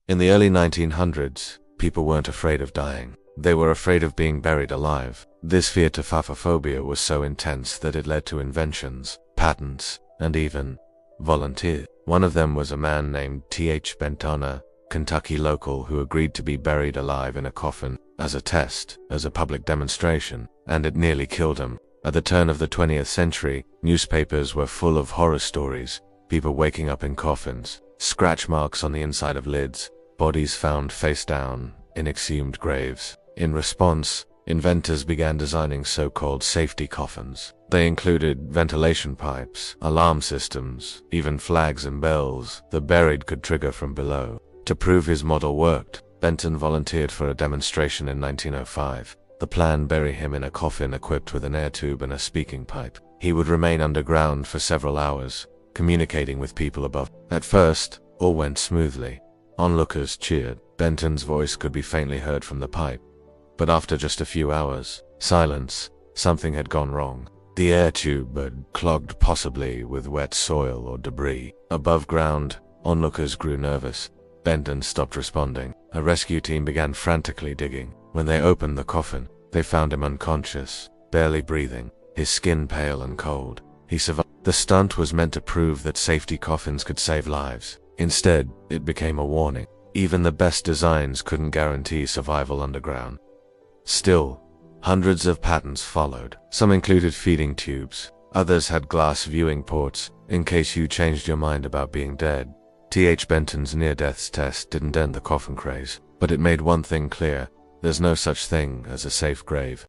In the early 1900s, people weren't afraid of dying. They were afraid of being buried alive. This fear to phaphophobia was so intense that it led to inventions, patents, and even volunteers. One of them was a man named Benton, a Kentucky local who agreed to be buried alive in a coffin as a test, as a public demonstration, and it nearly killed him. At the turn of the 20th century, newspapers were full of horror stories, people waking up in coffins, scratch marks on the inside of lids, bodies found face down in exhumed graves. In response, inventors began designing so-called safety coffins. They included ventilation pipes, alarm systems, even flags and bells the buried could trigger from below. To prove his model worked, Benton volunteered for a demonstration in 1905. The plan: bury him in a coffin equipped with an air tube and a speaking pipe. He would remain underground for several hours, communicating with people above. At first, all went smoothly. Onlookers cheered. Benton's voice could be faintly heard from the pipe. But after just a few hours, silence. Something had gone wrong. The air tube had clogged, possibly with wet soil or debris. Above ground, onlookers grew nervous. Benton stopped responding. A rescue team began frantically digging. When they opened the coffin, they found him unconscious, barely breathing, his skin pale and cold. He survived. The stunt was meant to prove that safety coffins could save lives. Instead, it became a warning. Even the best designs couldn't guarantee survival underground. Still, hundreds of patents followed. Some included feeding tubes. Others had glass viewing ports, in case you changed your mind about being dead. Benton's near-death test didn't end the coffin craze, but it made one thing clear: there's no such thing as a safe grave.